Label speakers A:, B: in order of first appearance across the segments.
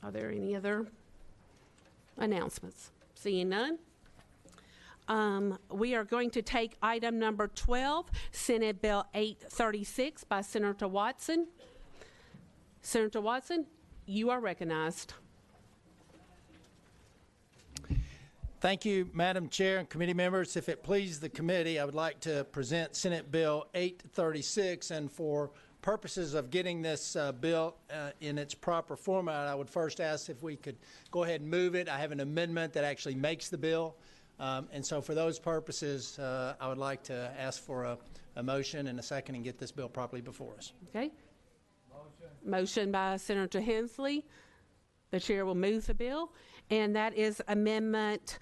A: Are there any other announcements? Seeing none. We are going to take item number 12, Senate Bill 836 by Senator Watson. Senator Watson, you are recognized.
B: Thank you, Madam Chair and committee members. If it pleases the committee, I would like to present Senate Bill 836, and for purposes of getting this bill in its proper format, I would first ask if we could go ahead and move it. I have an amendment that actually makes the bill, and so for those purposes, I would like to ask for a motion and a second and get this bill properly before us.
A: Okay. Motion by Senator Hensley. The chair will move the bill, and that is Amendment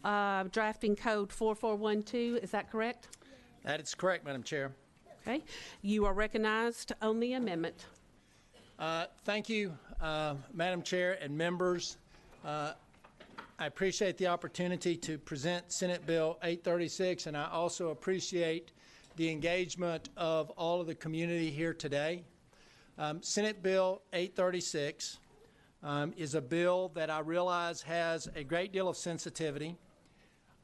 A: Drafting Code 4412. Is that correct?
B: That is correct, Madam Chair.
A: Okay. You are recognized on the amendment.
B: Thank you, Madam Chair and members. I appreciate the opportunity to present Senate Bill 836, and I also appreciate the engagement of all of the community here today. Senate Bill 836 is a bill that I realize has a great deal of sensitivity.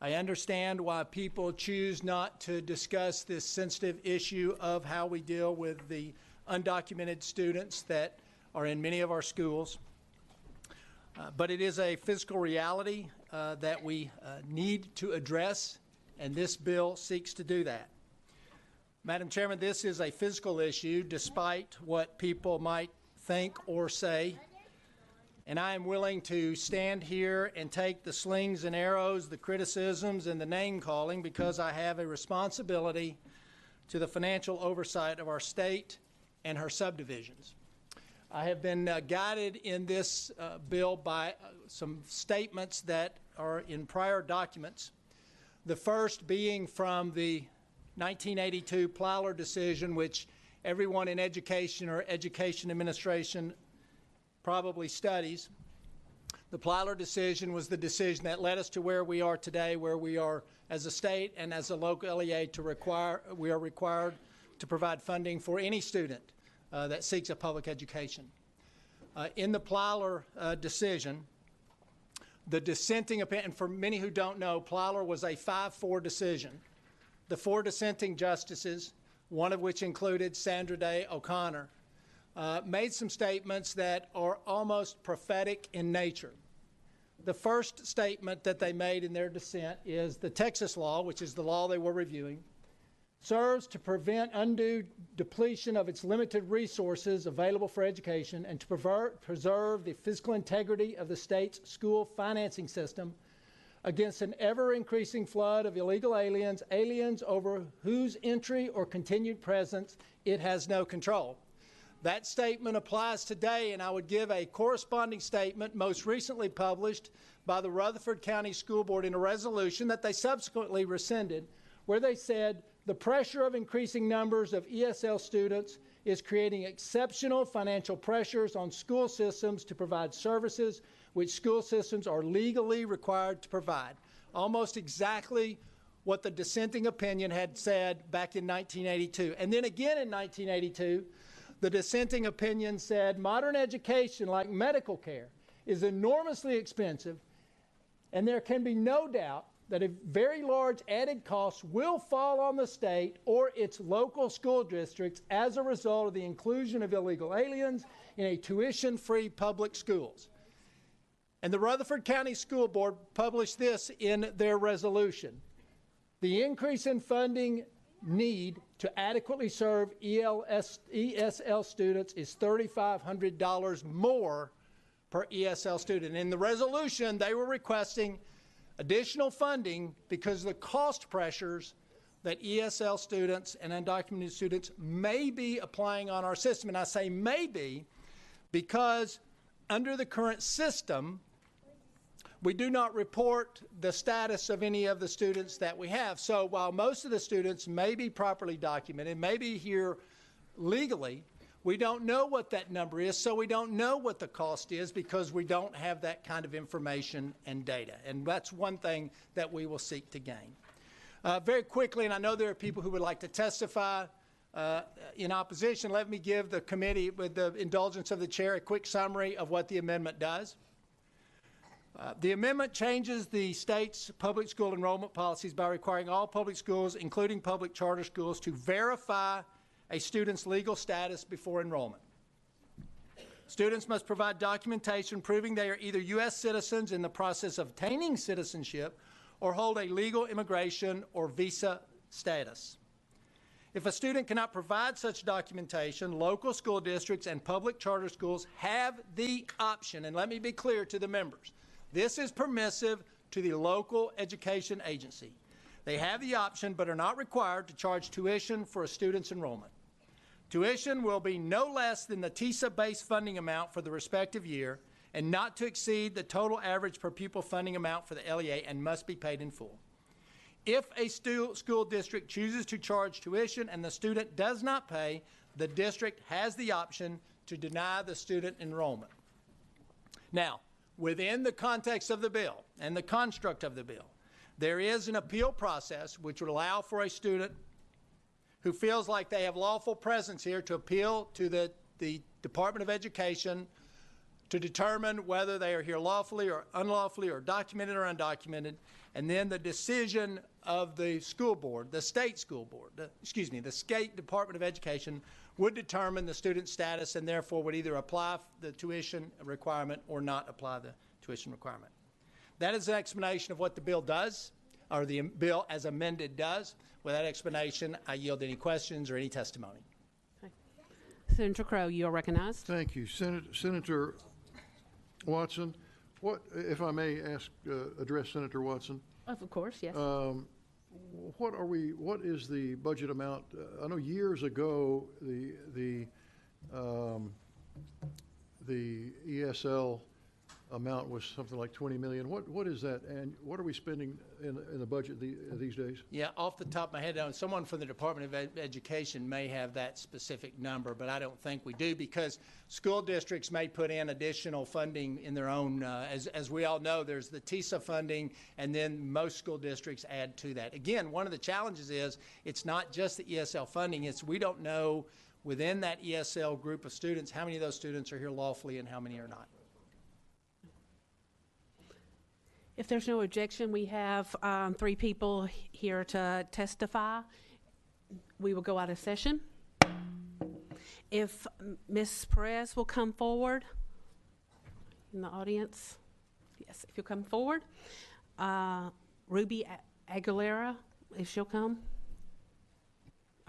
B: I understand why people choose not to discuss this sensitive issue of how we deal with the undocumented students that are in many of our schools. But it is a physical reality that we need to address, and this bill seeks to do that. Madam Chairman, this is a physical issue, despite what people might think or say. And I am willing to stand here and take the slings and arrows, the criticisms, and the name-calling because I have a responsibility to the financial oversight of our state and her subdivisions. I have been guided in this bill by some statements that are in prior documents, the first being from the 1982 Plyler decision, which everyone in education or education administration probably studies. The Plyler decision was the decision that led us to where we are today, where we are as a state and as a local LEA we are required to provide funding for any student that seeks a public education. In the Plyler decision, the dissenting opinion, and for many who don't know, Plyler was a 5-4 decision. The 4 dissenting justices, one of which included Sandra Day O'Connor, made some statements that are almost prophetic in nature. The first statement that they made in their dissent is the Texas law, which is the law they were reviewing, serves to prevent undue depletion of its limited resources available for education and to preserve the physical integrity of the state's school financing system against an ever-increasing flood of illegal aliens over whose entry or continued presence it has no control. That statement applies today, and I would give a corresponding statement most recently published by the Rutherford County School Board in a resolution that they subsequently rescinded, where they said the pressure of increasing numbers of ESL students is creating exceptional financial pressures on school systems to provide services which school systems are legally required to provide. Almost exactly what the dissenting opinion had said back in 1982. And then again in 1982, the dissenting opinion said modern education, like medical care, is enormously expensive, and there can be no doubt that a very large added cost will fall on the state or its local school districts as a result of the inclusion of illegal aliens in a tuition-free public schools. And the Rutherford County School Board published this in their resolution. The increase in funding need to adequately serve ESL students is $3,500 more per ESL student. In the resolution, they were requesting additional funding because of the cost pressures that ESL students and undocumented students may be applying on our system. And I say may be because under the current system, we do not report the status of any of the students that we have. So while most of the students may be properly documented, may be here legally, we don't know what that number is, so we don't know what the cost is because we don't have that kind of information and data. And that's one thing that we will seek to gain. Very quickly, and I know there are people who would like to testify, In opposition, let me give the committee, with the indulgence of the chair, a quick summary of what the amendment does. The amendment changes the state's public school enrollment policies by requiring all public schools, including public charter schools, to verify a student's legal status before enrollment. Students must provide documentation proving they are either U.S. citizens in the process of obtaining citizenship or hold a legal immigration or visa status. If a student cannot provide such documentation, local school districts and public charter schools have the option, and let me be clear to the members, this is permissive to the local education agency. They have the option but are not required to charge tuition for a student's enrollment. Tuition will be no less than the TISA-based funding amount for the respective year and not to exceed the total average per pupil funding amount for the LEA and must be paid in full. If a school district chooses to charge tuition and the student does not pay, the district has the option to deny the student enrollment. Now, within the context of the bill and the construct of the bill, there is an appeal process which would allow for a student who feels like they have lawful presence here to appeal to the Department of Education to determine whether they are here lawfully or unlawfully or documented or undocumented, and then the decision of the school board, the state school board, the state Department of Education would determine the student's status and therefore would either apply the tuition requirement or not apply the tuition requirement. That is an explanation of what the bill does, or the bill as amended does. With that explanation, I yield any questions or any testimony.
A: Okay. Senator Crow, you are recognized.
C: Thank you. Senator Watson, what, if I may ask, address Senator Watson,
A: Of course, yes.
C: what is the budget amount? I know years ago, the ESL amount was something like 20 million. What is that, and what are we spending in the budget these days?
B: Yeah, off the top of my head, someone from the Department of Education may have that specific number, but I don't think we do, because school districts may put in additional funding in their own, as we all know, there's the TISA funding, and then most school districts add to that. Again, one of the challenges is it's not just the ESL funding, it's we don't know within that ESL group of students how many of those students are here lawfully and how many are not.
A: If there's no objection, we have 3 people here to testify. We will go out of session. If Ms. Perez will come forward in the audience. Yes, if you'll come forward. Ruby Aguilera, if she'll come.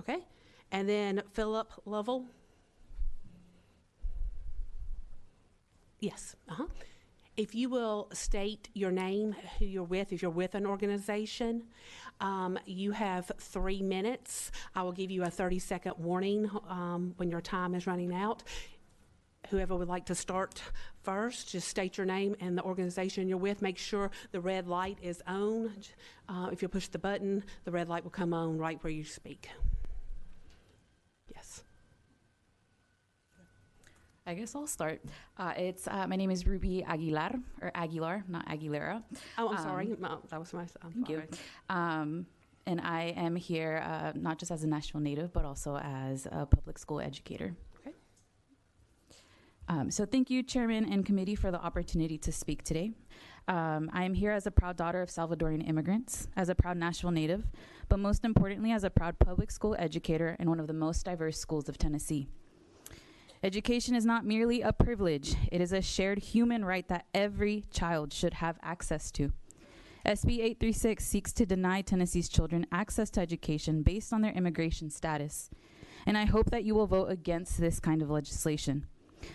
A: Okay. And then Philip Lovell. Yes. Uh-huh. If you will state your name, who you're with, if you're with an organization, you have 3 minutes. I will give you a 30-second warning when your time is running out. Whoever would like to start first, just state your name and the organization you're with. Make sure the red light is on. If you push the button, the red light will come on right where you speak. Yes.
D: I guess I'll start. My name is Ruby Aguilar, or Aguilar, not Aguilera.
A: Oh, I'm sorry. No, that was my.
D: Thank you. And I am here not just as a Nashville native, but also as a public school educator.
A: Okay.
D: So thank you, Chairman and Committee, for the opportunity to speak today. I am here as a proud daughter of Salvadorian immigrants, as a proud Nashville native, but most importantly, as a proud public school educator in one of the most diverse schools of Tennessee. Education is not merely a privilege, it is a shared human right that every child should have access to. SB 836 seeks to deny Tennessee's children access to education based on their immigration status. And I hope that you will vote against this kind of legislation.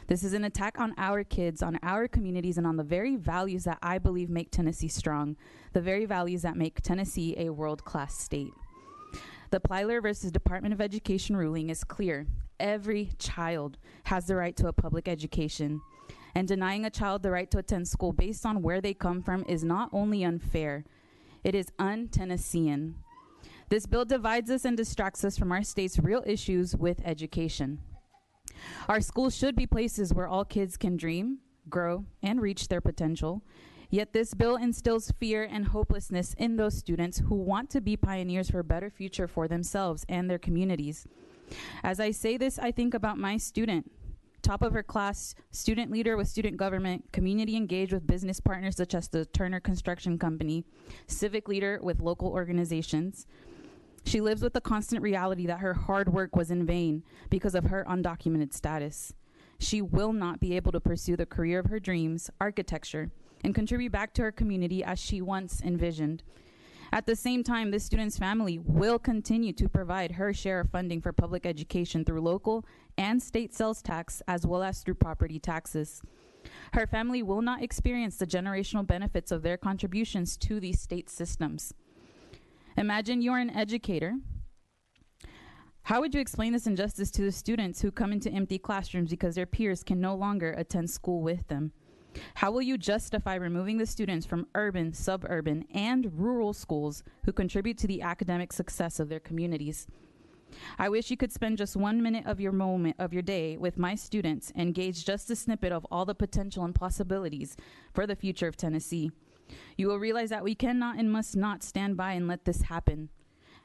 D: This is an attack on our kids, on our communities, and on the very values that I believe make Tennessee strong, the very values that make Tennessee a world-class state. The Plyler versus Department of Education ruling is clear. Every child has the right to a public education, and denying a child the right to attend school based on where they come from is not only unfair, it is un-Tennessean. This bill divides us and distracts us from our state's real issues with education. Our schools should be places where all kids can dream, grow, and reach their potential. Yet this bill instills fear and hopelessness in those students who want to be pioneers for a better future for themselves and their communities. As I say this, I think about my student, top of her class, student leader with student government, community engaged with business partners such as the Turner Construction Company, civic leader with local organizations. She lives with the constant reality that her hard work was in vain because of her undocumented status. She will not be able to pursue the career of her dreams, architecture, and contribute back to her community as she once envisioned. At the same time, this student's family will continue to provide her share of funding for public education through local and state sales tax, as well as through property taxes. Her family will not experience the generational benefits of their contributions to these state systems. Imagine you're an educator. How would you explain this injustice to the students who come into empty classrooms because their peers can no longer attend school with them? How will you justify removing the students from urban, suburban, and rural schools who contribute to the academic success of their communities? I wish you could spend just 1 minute of your day with my students and gauge just a snippet of all the potential and possibilities for the future of Tennessee. You will realize that we cannot and must not stand by and let this happen.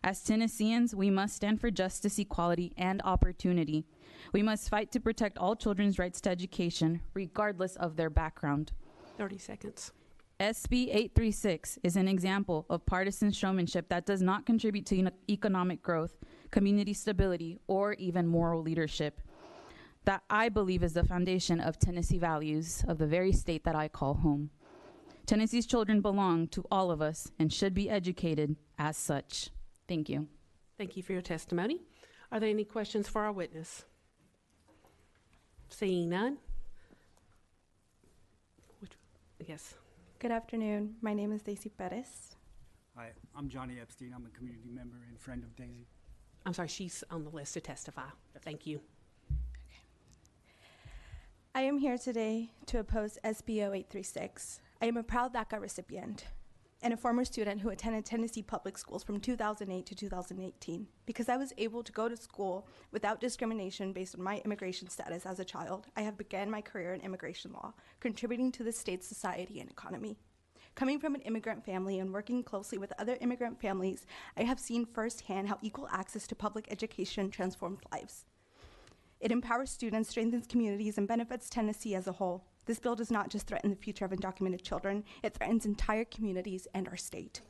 D: As Tennesseans, we must stand for justice, equality, and opportunity. We must fight to protect all children's rights to education, regardless of their background.
A: 30 seconds.
D: SB 836 is an example of partisan showmanship that does not contribute to economic growth, community stability, or even moral leadership. That I believe is the foundation of Tennessee values of the very state that I call home. Tennessee's children belong to all of us and should be educated as such. Thank you.
A: Thank you for your testimony. Are there any questions for our witness? Seeing none. Yes.
E: Good afternoon. My name is Daisy Perez.
F: Hi, I'm Johnny Epstein. I'm a community member and friend of Daisy.
A: I'm sorry, she's on the list to testify. Thank you.
E: I am here today to oppose SB 836. I am a proud DACA recipient and a former student who attended Tennessee public schools from 2008 to 2018 because I was able to go to school without discrimination based on my immigration status as a child. I have begun my career in immigration law, contributing to the state's society and economy. Coming from an immigrant family and working closely with other immigrant families, I have seen firsthand how equal access to public education transforms lives. It empowers students, strengthens communities, and benefits Tennessee as a whole. This bill does not just threaten the future of undocumented children, it threatens entire communities and our state.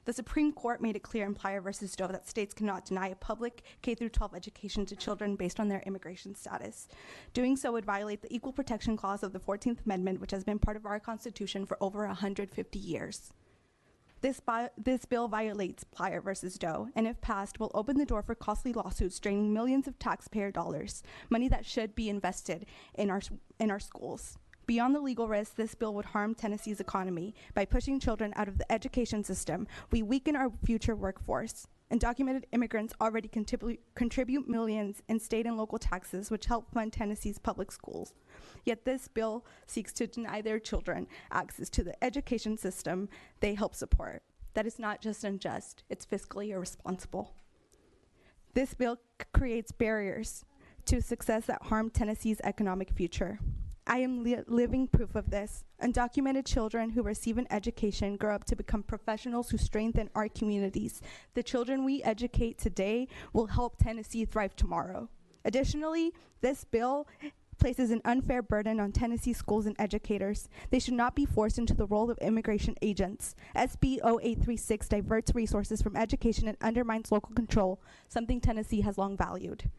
E: The Supreme Court made it clear in Plyer v. Doe that states cannot deny a public K-12 education to children based on their immigration status. Doing so would violate the Equal Protection Clause of the 14th Amendment, which has been part of our Constitution for over 150 years. This bill violates Plyer v. Doe, and if passed, will open the door for costly lawsuits draining millions of taxpayer dollars, money that should be invested in our schools. Beyond the legal risk, this bill would harm Tennessee's economy. By pushing children out of the education system, we weaken our future workforce. Undocumented immigrants already contribute millions in state and local taxes, which help fund Tennessee's public schools. Yet this bill seeks to deny their children access to the education system they help support. That is not just unjust, it's fiscally irresponsible. This bill creates barriers to success that harm Tennessee's economic future. I am living proof of this. Undocumented children who receive an education grow up to become professionals who strengthen our communities. The children we educate today will help Tennessee thrive tomorrow. Additionally, this bill places an unfair burden on Tennessee schools and educators. They should not be forced into the role of immigration agents. SB 0836 diverts resources from education and undermines local control, something Tennessee has long valued.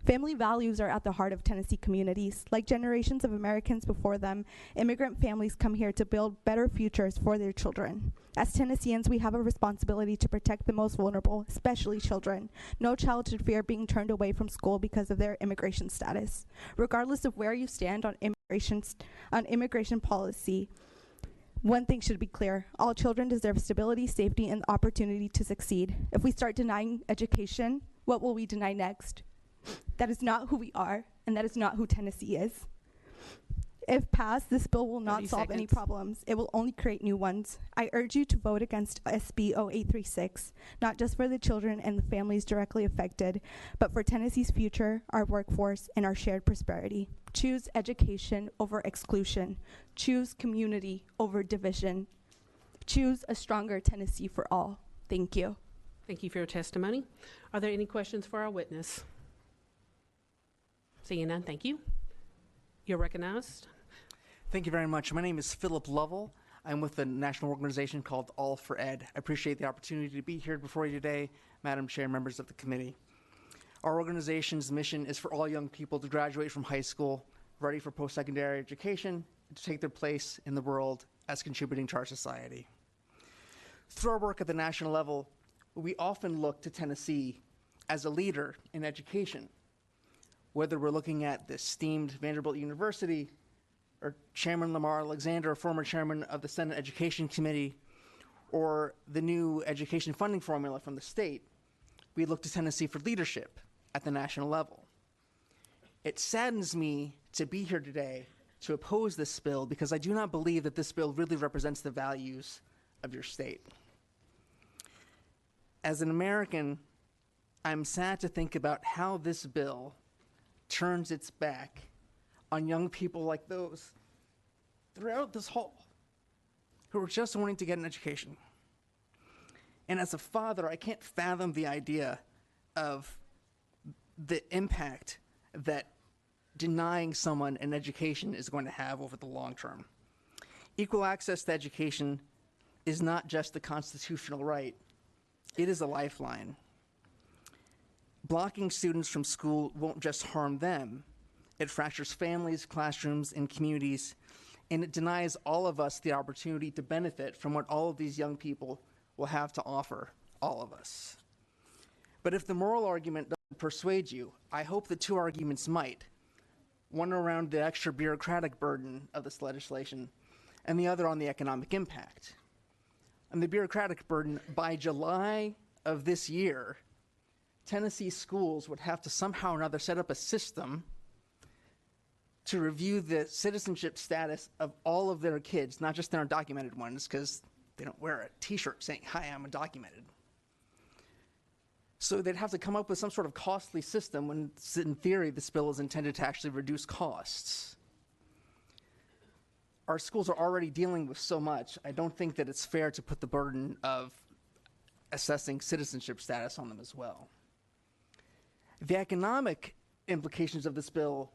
E: Family values are at the heart of Tennessee communities. Like generations of Americans before them, immigrant families come here to build better futures for their children. As Tennesseans, we have a responsibility to protect the most vulnerable, especially children. No child should fear being turned away from school because of their immigration status. Regardless of where you stand on immigration policy, one thing should be clear: all children deserve stability, safety, and the opportunity to succeed. If we start denying education, what will we deny next? That is not who we are, and that is not who Tennessee is. If passed, this bill will not solve any problems. It will only create new ones. I urge you to vote against SB 0836, not just for the children and the families directly affected, but for Tennessee's future, our workforce, and our shared prosperity. Choose education over exclusion. Choose community over division. Choose a stronger Tennessee for all. Thank you.
A: Thank you for your testimony. Are there any questions for our witness? Seeing none, thank you. You're recognized.
G: Thank you very much. My name is Philip Lovell. I'm with a national organization called All for Ed. I appreciate the opportunity to be here before you today, Madam Chair, members of the committee. Our organization's mission is for all young people to graduate from high school, ready for post-secondary education, and to take their place in the world as contributing to our society. Through our work at the national level, we often look to Tennessee as a leader in education. Whether we're looking at the esteemed Vanderbilt University, or Chairman Lamar Alexander, former chairman of the Senate Education Committee, or the new education funding formula from the state, we look to Tennessee for leadership at the national level. It saddens me to be here today to oppose this bill because I do not believe that this bill really represents the values of your state. As an American, I'm sad to think about how this bill turns its back on young people like those throughout this hall who are just wanting to get an education. And as a father, I can't fathom the idea of the impact that denying someone an education is going to have over the long term. Equal access to education is not just a constitutional right, it is a lifeline. Blocking students from school won't just harm them, it fractures families, classrooms, and communities, and it denies all of us the opportunity to benefit from what all of these young people will have to offer all of us. But if the moral argument doesn't persuade you, I hope the two arguments might. One around the extra bureaucratic burden of this legislation, and the other on the economic impact. On the bureaucratic burden, by July of this year, Tennessee schools would have to somehow or another set up a system to review the citizenship status of all of their kids, not just their undocumented ones, because they don't wear a t-shirt saying, "Hi, I'm undocumented." So they'd have to come up with some sort of costly system when, in theory, this bill is intended to actually reduce costs. Our schools are already dealing with so much. I don't think that it's fair to put the burden of assessing citizenship status on them as well. The economic implications of this bill,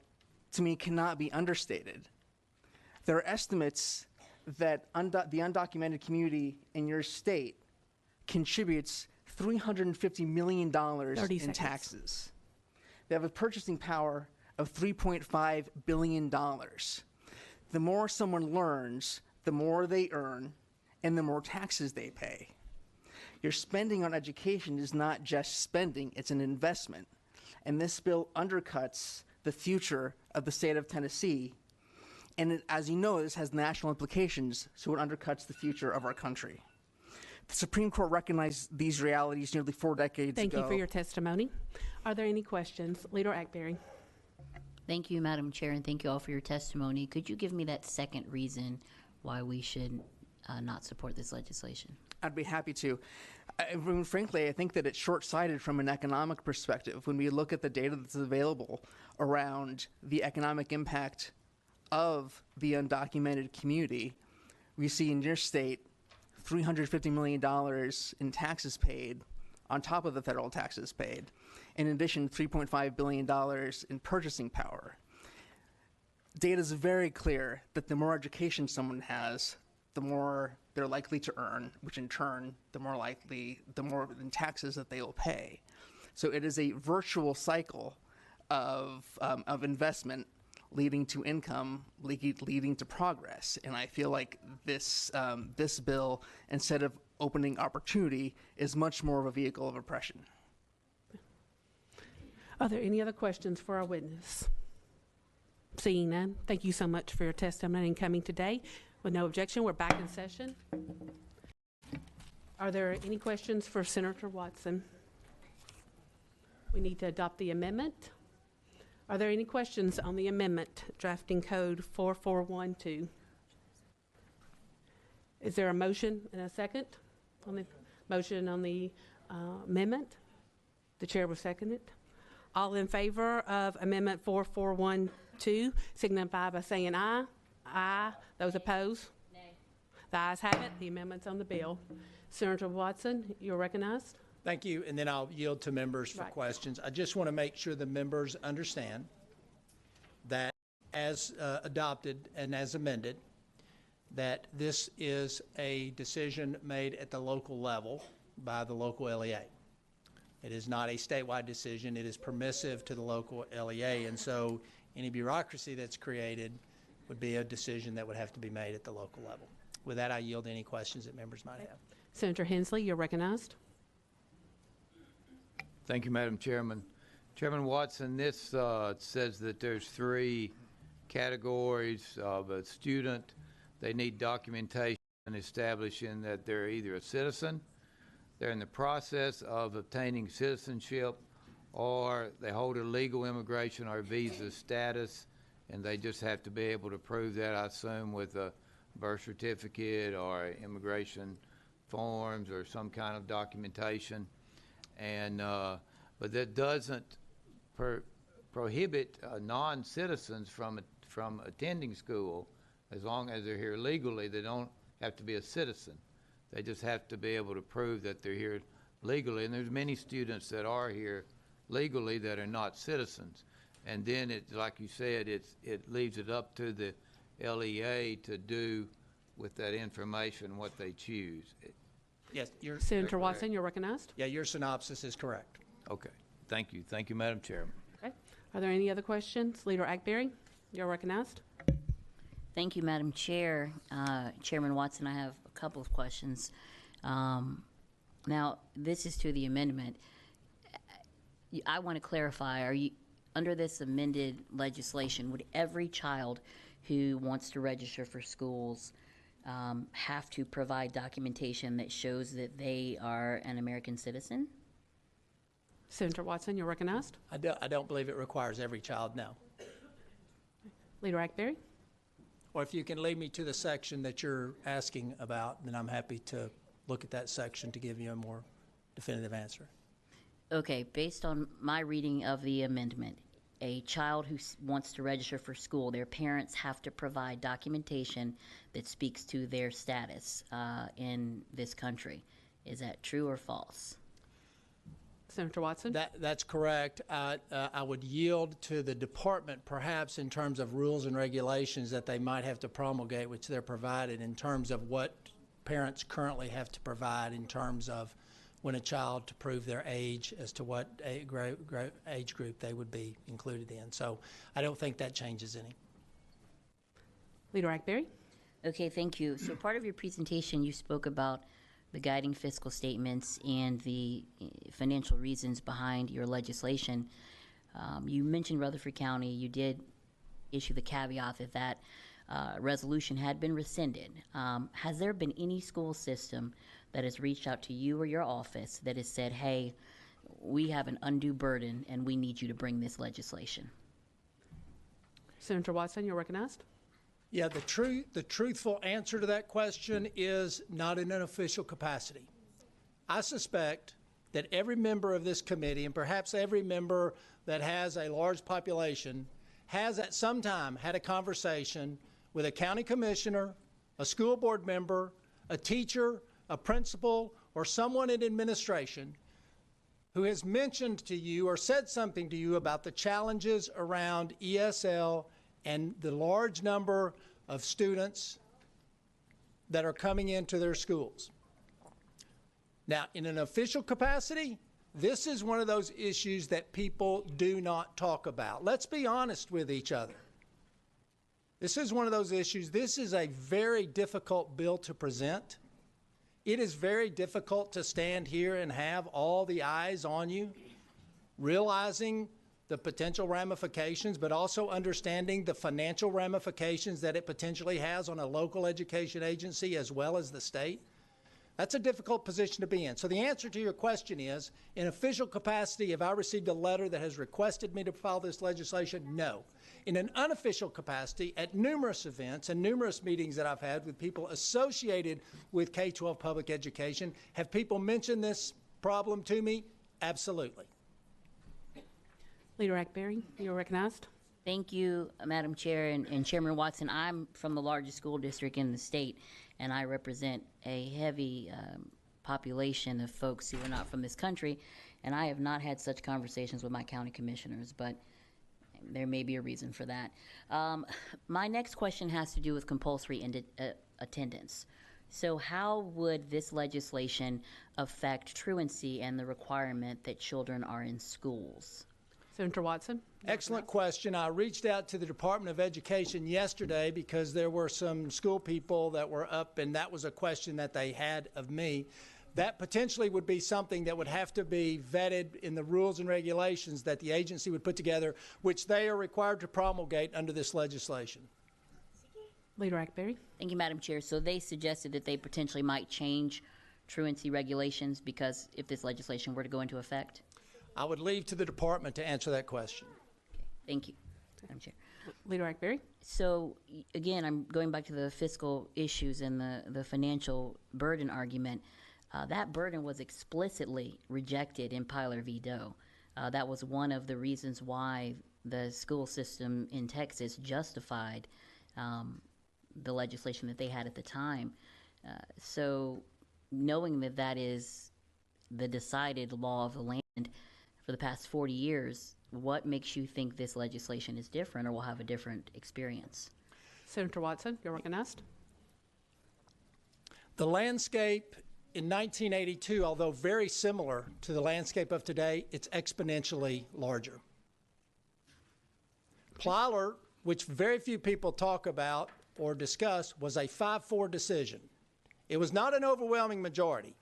G: to me, cannot be understated. There are estimates that the undocumented community in your state contributes $350 million in taxes. They have a purchasing power of $3.5 billion. The more someone learns, the more they earn, and the more taxes they pay. Your spending on education is not just spending, it's an investment. And this bill undercuts the future of the state of Tennessee. And as you know, this has national implications, so it undercuts the future of our country. The Supreme Court recognized these realities nearly 4 decades ago.
A: Thank you for your testimony. Are there any questions? Leader Ackberry.
H: Thank you, Madam Chair, and thank you all for your testimony. Could you give me that second reason why we should not support this legislation?
G: I'd be happy to. Frankly, I think that it's short-sighted from an economic perspective. When we look at the data that's available around the economic impact of the undocumented community, we see in your state $350 million in taxes paid on top of the federal taxes paid. In addition, $3.5 billion in purchasing power. Data is very clear that the more education someone has, the more they're likely to earn, which in turn, the more in taxes that they will pay. So it is a virtual cycle of investment leading to income, leading to progress. And I feel like this bill, instead of opening opportunity, is much more of a vehicle of oppression.
A: Are there any other questions for our witness? Seeing none, thank you so much for your testimony and coming today. With no objection, we're back in session. Are there any questions for Senator Watson? We need to adopt the amendment. Are there any questions on the amendment, drafting code 4412? Is there a motion and a second on the motion on the amendment? The chair will second it. All in favor of amendment 4412 signify by saying aye. Aye. Those opposed? Nay. The ayes have it. The amendment's on the bill. Senator Watson, you're recognized.
B: Thank you, and then I'll yield to members for
A: Right.
B: questions. I just want to make sure the members understand as adopted and as amended, that this is a decision made at the local level by the local LEA. It is not a statewide decision. It is permissive to the local LEA, and so any bureaucracy that's created would be a decision that would have to be made at the local level. With that, I yield any questions that members might have.
A: Senator Hensley, you're recognized.
I: Thank you, Madam Chairman. Chairman Watson, this says that there's 3 categories of a student. They need documentation establishing that they're either a citizen, they're in the process of obtaining citizenship, or they hold a legal immigration or visa status, and they just have to be able to prove that, I assume, with a birth certificate or immigration forms or some kind of documentation. And but that doesn't prohibit non-citizens from attending school. As long as they're here legally, they don't have to be a citizen. They just have to be able to prove that they're here legally. And there's many students that are here legally that are not citizens. And then, like you said, it leaves it up to the LEA to do with that information what they choose.
B: Yes,
A: Senator Watson, you're recognized.
B: yeah, your synopsis is correct.
I: Okay. Thank you. Thank you, Madam Chairman.
A: Okay. Are there any other questions? Leader Ackberry, you're recognized.
H: Thank you, Madam Chair. Chairman Watson, I have a couple of questions. Now, this is to the amendment. I want to clarify, are you, under this amended legislation, would every child who wants to register for schools have to provide documentation that shows that they are an American citizen?
A: Senator Watson, you're recognized.
B: I don't believe it requires every child, no.
A: Leader Ackberry.
B: Or if you can lead me to the section that you're asking about, then I'm happy to look at that section to give you a more definitive answer.
H: Okay, based on my reading of the amendment, a child who wants to register for school, their parents have to provide documentation that speaks to their status in this country. Is that true or false?
A: Senator Watson.
B: That's correct. I would yield to the department perhaps in terms of rules and regulations that they might have to promulgate, which they're provided, in terms of what parents currently have to provide in terms of when a child to prove their age as to what age group they would be included in. So I don't think that changes any.
A: Leader Ackberry.
H: Okay, thank you. So part of your presentation, you spoke about the guiding fiscal statements and the financial reasons behind your legislation. You mentioned Rutherford County. You did issue the caveat that that resolution had been rescinded. Has there been any school system that has reached out to you or your office that has said, hey, we have an undue burden and we need you to bring this legislation?
A: Senator Watson, you're recognized.
B: Yeah, the truthful answer to that question is not in an official capacity. I suspect that every member of this committee, and perhaps every member that has a large population, has at some time had a conversation with a county commissioner, a school board member, a teacher, a principal, or someone in administration who has mentioned to you or said something to you about the challenges around ESL and the large number of students that are coming into their schools. Now, in an official capacity, this is one of those issues that people do not talk about. Let's be honest with each other. This is one of those issues. This is a very difficult bill to present. It is very difficult to stand here and have all the eyes on you, realizing the potential ramifications, but also understanding the financial ramifications that it potentially has on a local education agency as well as the state. That's a difficult position to be in. So the answer to your question is, in official capacity, have I received a letter that has requested me to file this legislation? No. In an unofficial capacity, at numerous events and numerous meetings that I've had with people associated with K-12 public education, have people mentioned this problem to me? Absolutely.
A: Leader Ackberry, you're recognized.
H: Thank you, Madam Chair and Chairman Watson. I'm from the largest school district in the state, and I represent a heavy population of folks who are not from this country, and I have not had such conversations with my county commissioners. But there may be a reason for that. My next question has to do with compulsory attendance. So how would this legislation affect truancy and the requirement that children are in schools?
A: Senator Watson?
B: Excellent question. I reached out to the Department of Education yesterday because there were some school people that were up, and that was a question that they had of me. That potentially would be something that would have to be vetted in the rules and regulations that the agency would put together, which they are required to promulgate under this legislation.
A: Leader Ackberry?
H: Thank you, Madam Chair. So they suggested that they potentially might change truancy regulations because if this legislation were to go into effect?
B: I would leave to the department to answer that question.
H: Okay. Thank you, Madam Chair.
A: Leader Ackberry?
H: So again, I'm going back to the fiscal issues and the financial burden argument. That burden was explicitly rejected in Pyler v. Doe. That was one of the reasons why the school system in Texas justified the legislation that they had at the time. So knowing that that is the decided law of the land for the past 40 years, what makes you think this legislation is different or will have a different experience?
A: Senator Watson, you're recognized.
B: The landscape in 1982, although very similar to the landscape of today, it's exponentially larger. Plyler, which very few people talk about or discuss, was a 5-4 decision. It was not an overwhelming majority.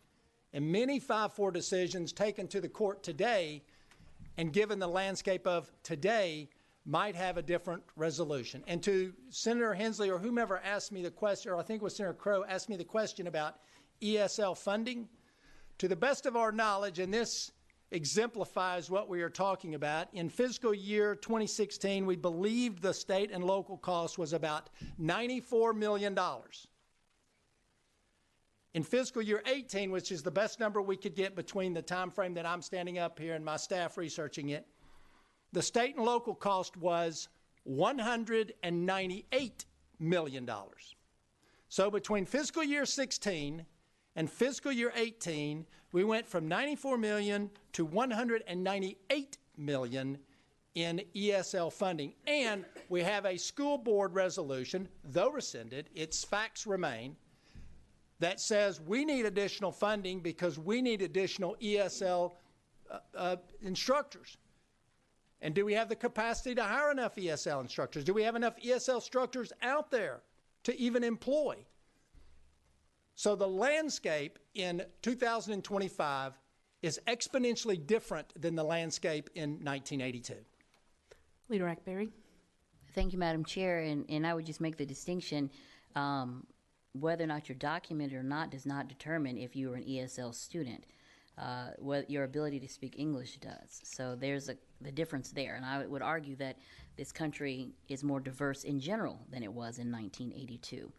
B: And many 5-4 decisions taken to the court today and given the landscape of today might have a different resolution. And to Senator Hensley or whomever asked me the question, or I think it was Senator Crow, asked me the question about ESL funding, to the best of our knowledge, and this exemplifies what we are talking about, in fiscal year 2016, we believed the state and local cost was about $94 million. In fiscal year 18, which is the best number we could get between the time frame that I'm standing up here and my staff researching it, the state and local cost was $198 million. So between fiscal year 16 and fiscal year 18, we went from $94 million to $198 million in ESL funding. And we have a school board resolution, though rescinded, its facts remain, that says we need additional funding because we need additional ESL instructors. And do we have the capacity to hire enough ESL instructors? Do we have enough ESL instructors out there to even employ? So the landscape in 2025 is exponentially different than the landscape in 1982.
A: Leader Ackberry?
H: Thank you, Madam Chair. And I would just make the distinction, whether or not you're documented or not does not determine if you are an ESL student. What your ability to speak English does. So there's the difference there. And I would argue that this country is more diverse in general than it was in 1982.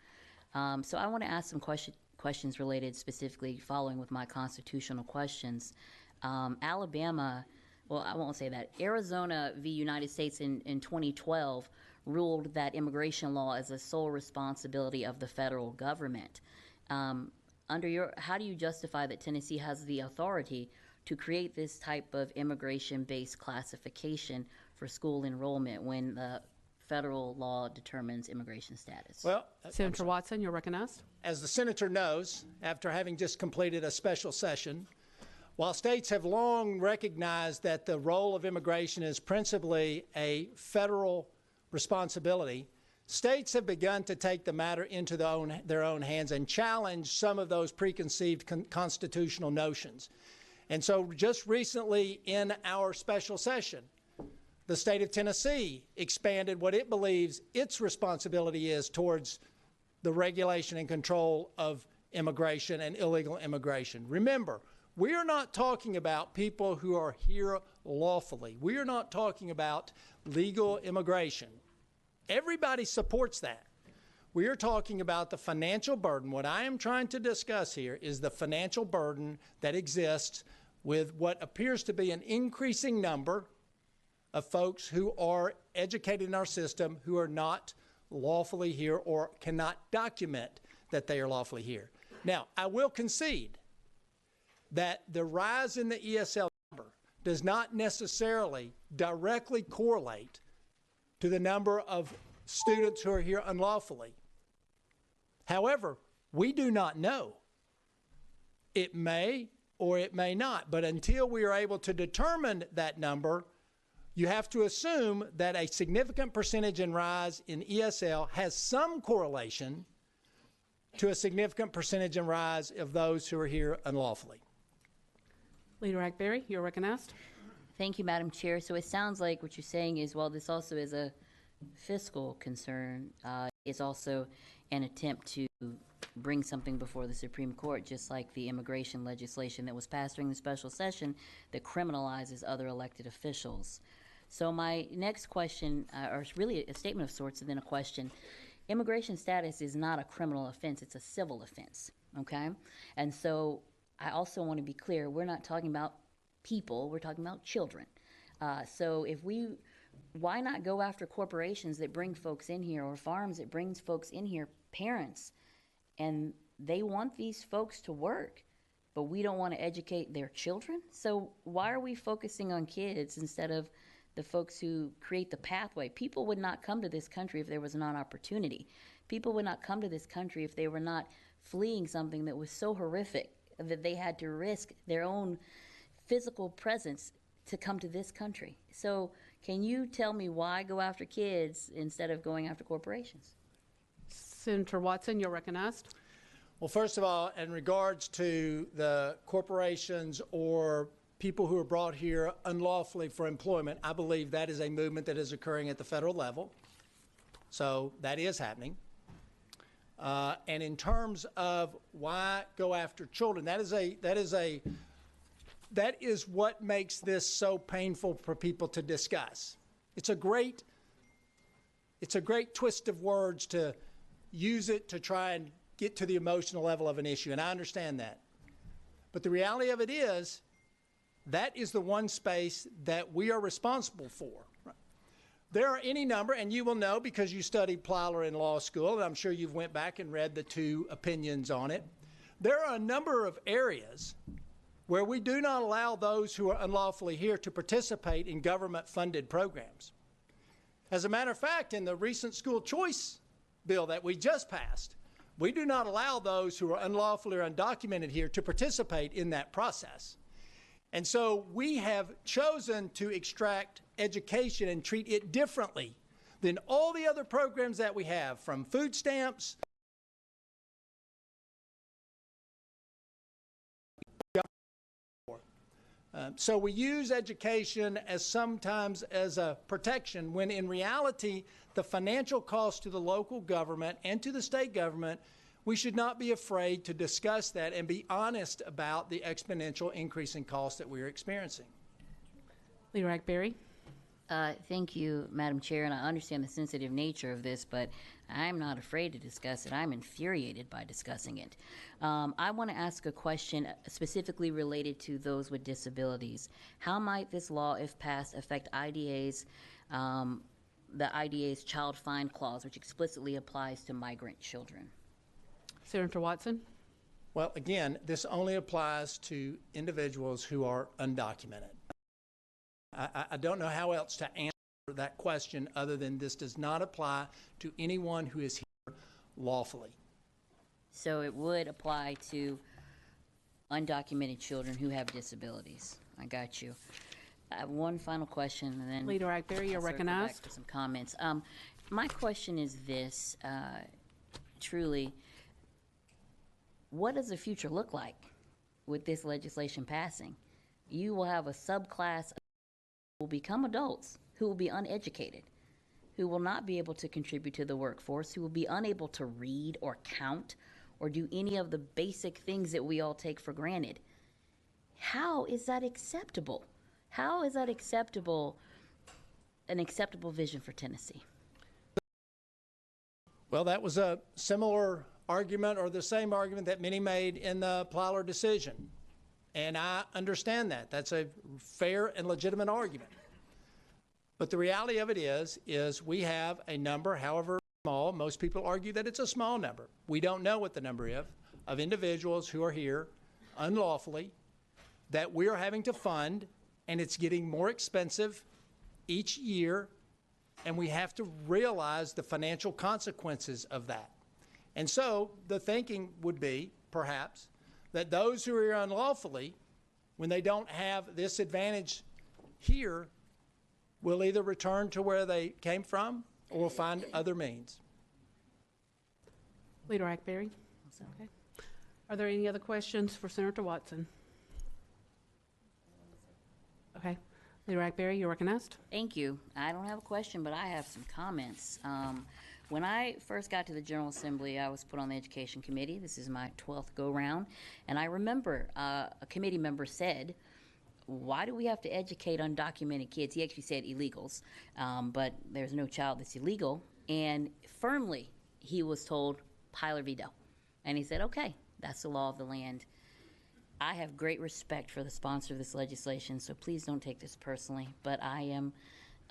H: So I want to ask some questions related specifically following with my constitutional questions. Alabama, well, I won't say that. Arizona v. United States in 2012 ruled that immigration law is a sole responsibility of the federal government. How do you justify that Tennessee has the authority to create this type of immigration-based classification for school enrollment when the federal law determines immigration status?
B: Well,
A: Senator Watson, you're recognized.
B: as the senator knows, after having just completed a special session, while states have long recognized that the role of immigration is principally a federal responsibility, states have begun to take the matter into their own hands and challenge some of those preconceived constitutional notions. And so just recently in our special session, the state of Tennessee expanded what it believes its responsibility is towards the regulation and control of immigration and illegal immigration. Remember, we are not talking about people who are here lawfully. We are not talking about legal immigration. Everybody supports that. We are talking about the financial burden. What I am trying to discuss here is the financial burden that exists with what appears to be an increasing number of folks who are educated in our system who are not lawfully here or cannot document that they are lawfully here. Now, I will concede that the rise in the ESL number does not necessarily directly correlate to the number of students who are here unlawfully. However, we do not know. It may or it may not, but until we are able to determine that number, you have to assume that a significant percentage in rise in ESL has some correlation to a significant percentage in rise of those who are here unlawfully.
A: Leader Ragbari, you're recognized.
H: Thank you, Madam Chair. So it sounds like what you're saying is, while this also is a fiscal concern, it's also an attempt to bring something before the Supreme Court, just like the immigration legislation that was passed during the special session that criminalizes other elected officials. So my next question, or really a statement of sorts and then a question, immigration status is not a criminal offense, it's a civil offense, okay? And so I also want to be clear, we're not talking about people, we're talking about children. So why not go after corporations that bring folks in here, or farms that brings folks in here, parents, and they want these folks to work, but we don't want to educate their children? So why are we focusing on kids instead of the folks who create the pathway? People would not come to this country if there was not opportunity. People would not come to this country if they were not fleeing something that was so horrific that they had to risk their own physical presence to come to this country. So can you tell me why go after kids instead of going after corporations?
A: Senator Watson, you're recognized.
B: Well, first of all, in regards to the corporations or people who are brought here unlawfully for employment, I believe that is a movement that is occurring at the federal level. So that is happening. And in terms of why go after children, that is what makes this so painful for people to discuss. It's a great twist of words to use it to try and get to the emotional level of an issue, and I understand that. But the reality of it is, that is the one space that we are responsible for. There are any number, and you will know because you studied Plyler in law school, and I'm sure you've went back and read the two opinions on it. There are a number of areas where we do not allow those who are unlawfully here to participate in government-funded programs. As a matter of fact, in the recent school choice bill that we just passed, we do not allow those who are unlawfully or undocumented here to participate in that process. And so we have chosen to extract education and treat it differently than all the other programs that we have, from food stamps. So we use education as sometimes as a protection, when in reality, the financial cost to the local government and to the state government, we should not be afraid to discuss that and be honest about the exponential increase in costs that we are experiencing.
A: Leader Ragbari.
H: Thank you, Madam Chair, and I understand the sensitive nature of this, but I'm not afraid to discuss it. I'm infuriated by discussing it. I want to ask a question specifically related to those with disabilities. How might this law, if passed, affect IDA's, the IDA's child find clause, which explicitly applies to migrant children?
A: Senator Watson.
B: Well, again, this only applies to individuals who are undocumented. I don't know how else to answer that question other than this does not apply to anyone who is here lawfully.
H: So it would apply to undocumented children who have disabilities. I got you. I have one final question, and then
A: Leader Ragbari, you're
H: I'll circle
A: recognized.
H: back for some comments. My question is this, truly, what does the future look like with this legislation passing? You will have a subclass of who will become adults, who will be uneducated, who will not be able to contribute to the workforce, who will be unable to read or count or do any of the basic things that we all take for granted. How is that acceptable? How is that acceptable, an acceptable vision for Tennessee?
B: Well, that was a similar argument, or the same argument that many made in the Plyler decision. And I understand that. That's a fair and legitimate argument. But the reality of it is we have a number, however small, most people argue that it's a small number. We don't know what the number is, of individuals who are here unlawfully that we are having to fund, and it's getting more expensive each year and we have to realize the financial consequences of that. And so the thinking would be, perhaps, that those who are here unlawfully, when they don't have this advantage here, will either return to where they came from or will find other means.
A: Leader Hackberry? Okay. Are there any other questions for Senator Watson? Okay. Leader Hackberry, you're recognized.
H: Thank you. I don't have a question, but I have some comments. When I first got to the General Assembly, I was put on the Education Committee. This is my 12th go-round. And I remember a committee member said, why do we have to educate undocumented kids? He actually said illegals, but there's no child that's illegal. And firmly, he was told, pile or veto. And he said, okay, that's the law of the land. I have great respect for the sponsor of this legislation, so please don't take this personally, but I am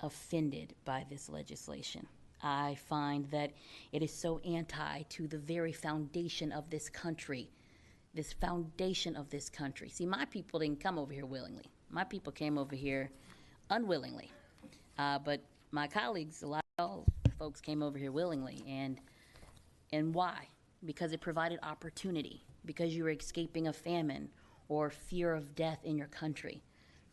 H: offended by this legislation. I find that it is so anti to the very foundation of this country. This foundation of this country. See, my people didn't come over here willingly. My people came over here unwillingly. But my colleagues, a lot of folks came over here willingly. And why? Because it provided opportunity. Because you were escaping a famine or fear of death in your country.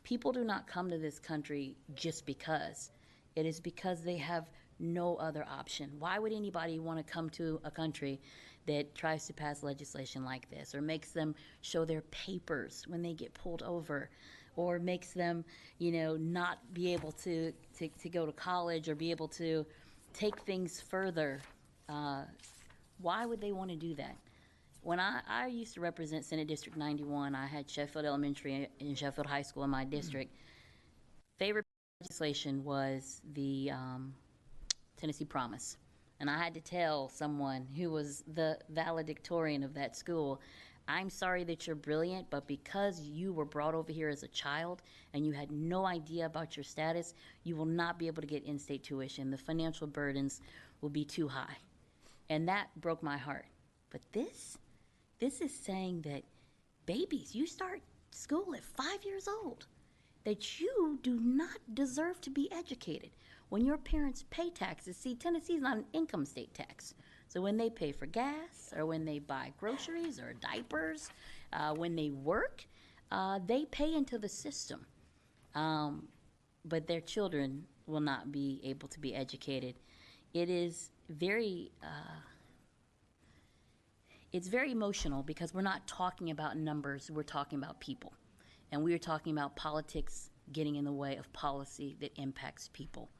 H: People do not come to this country just because. It is because they have no other option. Why would anybody want to come to a country that tries to pass legislation like this, or makes them show their papers when they get pulled over, or makes them, you know, not be able to go to college or be able to take things further? Why would they want to do that? When I used to represent Senate District 91, I had Sheffield Elementary and Sheffield High School in my district. Favorite legislation was the Tennessee Promise. And I had to tell someone who was the valedictorian of that school, I'm sorry that you're brilliant, but because you were brought over here as a child and you had no idea about your status, you will not be able to get in-state tuition. The financial burdens will be too high. And that broke my heart. But this is saying that babies, you start school at 5 years old, that you do not deserve to be educated. When your parents pay taxes, see, Tennessee's not an income state tax. So when they pay for gas, or when they buy groceries or diapers, when they work, they pay into the system. But their children will not be able to be educated. It is very, it's very emotional because we're not talking about numbers, we're talking about people. And we are talking about politics getting in the way of policy that impacts people.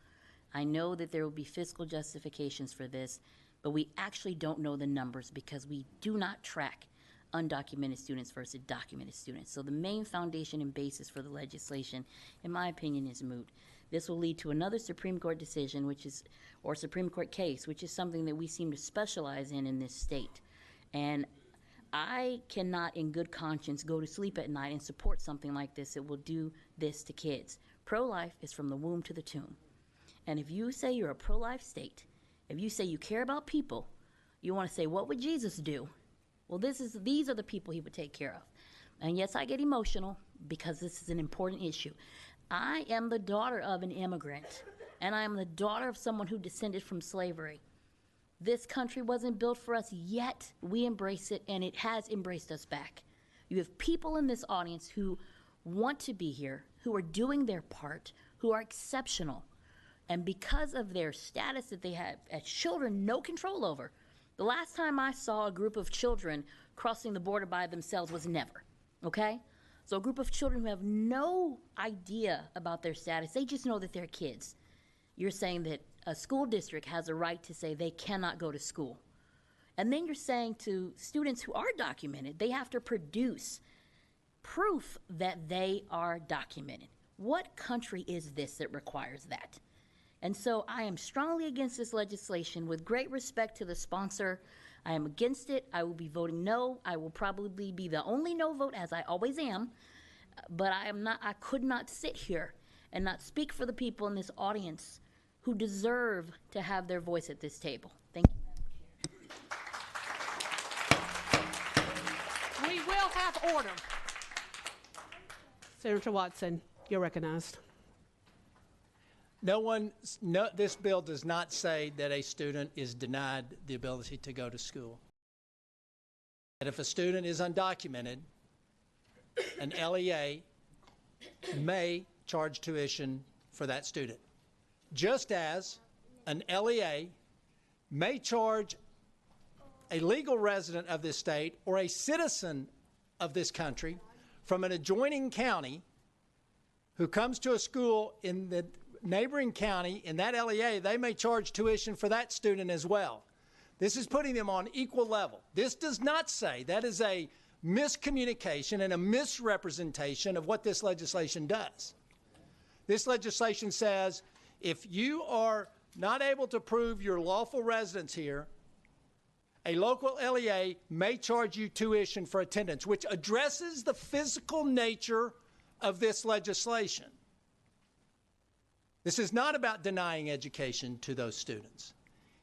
H: I know that there will be fiscal justifications for this, but we actually don't know the numbers because we do not track undocumented students versus documented students. So the main foundation and basis for the legislation, in my opinion, is moot. This will lead to another Supreme Court decision, or Supreme Court case, which is something that we seem to specialize in this state. And I cannot, in good conscience, go to sleep at night and support something like this that will do this to kids. Pro-life is from the womb to the tomb. And if you say you're a pro-life state, if you say you care about people, you want to say, what would Jesus do? Well, these are the people he would take care of. And yes, I get emotional because this is an important issue. I am the daughter of an immigrant, and I am the daughter of someone who descended from slavery. This country wasn't built for us, yet we embrace it, and it has embraced us back. You have people in this audience who want to be here, who are doing their part, who are exceptional. And because of their status that they have as children no control over, the last time I saw a group of children crossing the border by themselves was never, okay? So a group of children who have no idea about their status, they just know that they're kids. You're saying that a school district has a right to say they cannot go to school. And then you're saying to students who are documented, they have to produce proof that they are documented. What country is this that requires that? And so I am strongly against this legislation with great respect to the sponsor. I am against it. I will be voting no. I will probably be the only no vote, as I always am. But I could not sit here and not speak for the people in this audience who deserve to have their voice at this table. Thank you.
A: We will have order. Senator Watson, you're recognized.
B: this bill does not say that a student is denied the ability to go to school. That if a student is undocumented, an LEA may charge tuition for that student, just as an LEA may charge a legal resident of this state or a citizen of this country from an adjoining county who comes to a school in the neighboring county. In that LEA, they may charge tuition for that student as well. This is putting them on equal level. This does not say, that is a miscommunication and a misrepresentation of what this legislation does. This legislation says if you are not able to prove your lawful residence here, a local LEA may charge you tuition for attendance, which addresses the physical nature of this legislation. This is not about denying education to those students.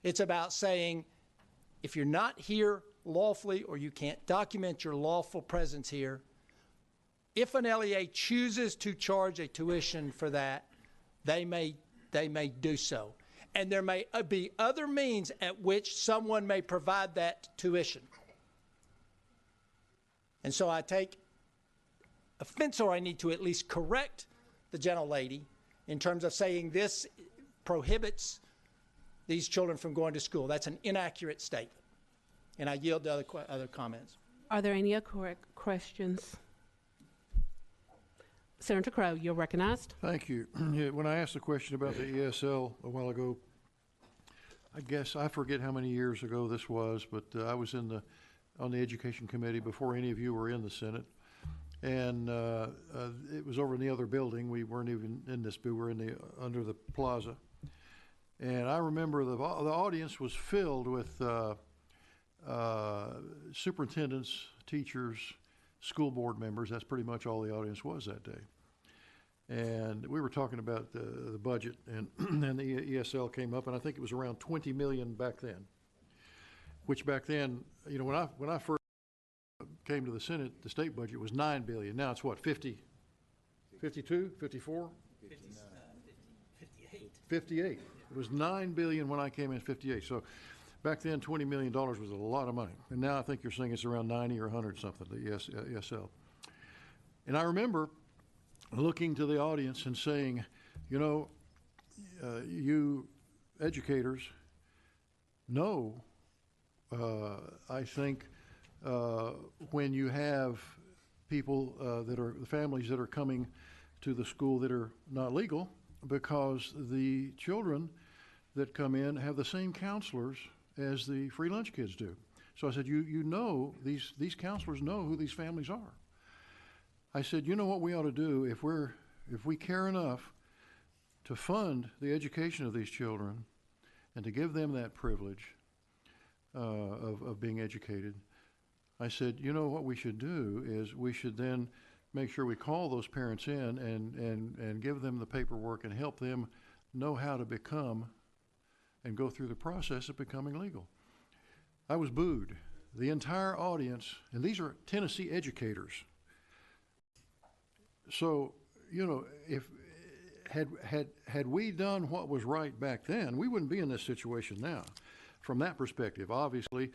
B: It's about saying if you're not here lawfully or you can't document your lawful presence here, if an LEA chooses to charge a tuition for that, they may do so. And there may be other means at which someone may provide that tuition. And so I take offense, or I need to at least correct the gentlelady in terms of saying this prohibits these children from going to school. That's an inaccurate statement. And I yield to other comments.
A: Are there any other questions? Senator Crowe, you're recognized.
C: Thank you. Yeah, when I asked the question about the ESL a while ago, I guess I forget how many years ago this was, but I was on the Education Committee before any of you were in the Senate. And it was over in the other building. We weren't even in this, we were under the plaza. And I remember the audience was filled with superintendents, teachers, school board members. That's pretty much all the audience was that day. And we were talking about the budget, and and the ESL came up, and I think it was around 20 million back then. Which back then, you know, when I first came to the Senate, the state budget was $9 billion. Now it's what, 50, 52, 54? 58. It was $9 billion when I came in, 58. So back then, $20 million was a lot of money. And now I think you're saying it's around 90 or 100 something, the ESL. And I remember looking to the audience and saying, you know, you educators know, I think, when you have people that are, the families that are coming to the school that are not legal, because the children that come in have the same counselors as the free lunch kids do. So I said, you know, these counselors know who these families are. I said, you know what we ought to do if we care enough to fund the education of these children and to give them that privilege of being educated. I said, you know what we should do is we should then make sure we call those parents in and give them the paperwork and help them know how to become and go through the process of becoming legal. I was booed. The entire audience, and these are Tennessee educators. So, you know, if had we done what was right back then, we wouldn't be in this situation now. From that perspective, obviously,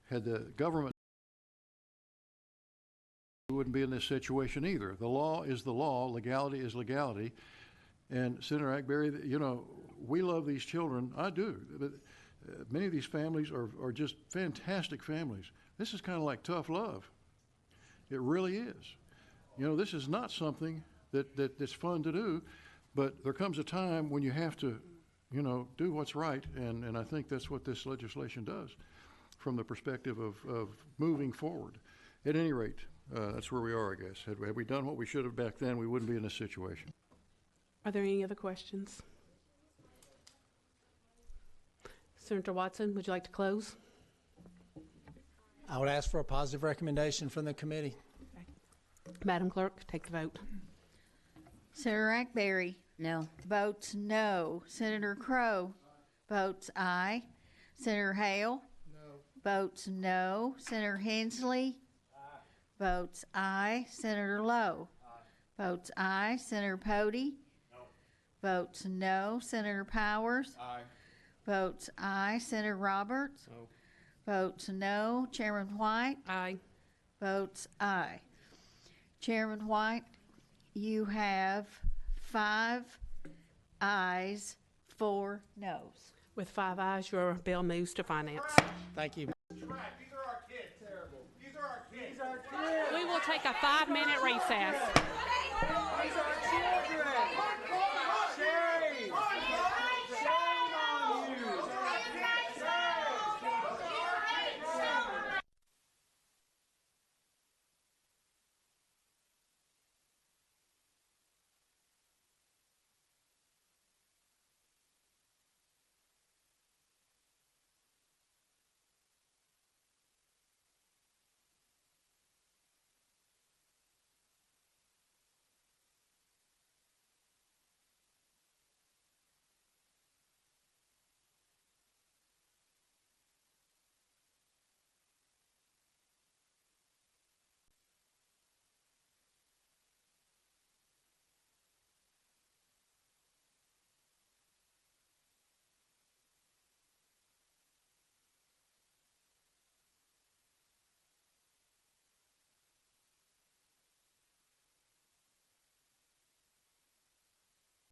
C: had the government, we wouldn't be in this situation either. The law is the law, legality is legality. And Senator Ackberry, you know, we love these children. I do. But many of these families are just fantastic families. This is kind of like tough love. It really is. You know, this is not something that's fun to do, but there comes a time when you have to, you know, do what's right, and I think that's what this legislation does from the perspective of moving forward. At any rate, that's where we are, I guess. Had we done what we should have back then, we wouldn't be in this situation.
A: Are there any other questions? Senator Watson, would you like to close?
B: I would ask for a positive recommendation from the committee.
A: Okay. Madam Clerk, take the vote.
J: Senator Ackberry
H: No.
J: votes no. Senator Crowe votes aye. Senator Hale votes no. Senator Hensley votes aye. Senator Lowe votes aye. Senator Pody Votes no, Senator Powers.
I: Aye.
J: Votes aye, Senator Roberts.
I: No.
J: Votes no, Chairman White.
A: Aye.
J: Votes aye. Chairman White, you have 5 ayes, 4 noes.
A: With 5 ayes, your bill moves to finance.
B: Thank you.
I: These are our kids. Terrible. These are our kids. These are our kids.
A: We will take a 5-minute recess.
I: These are our children.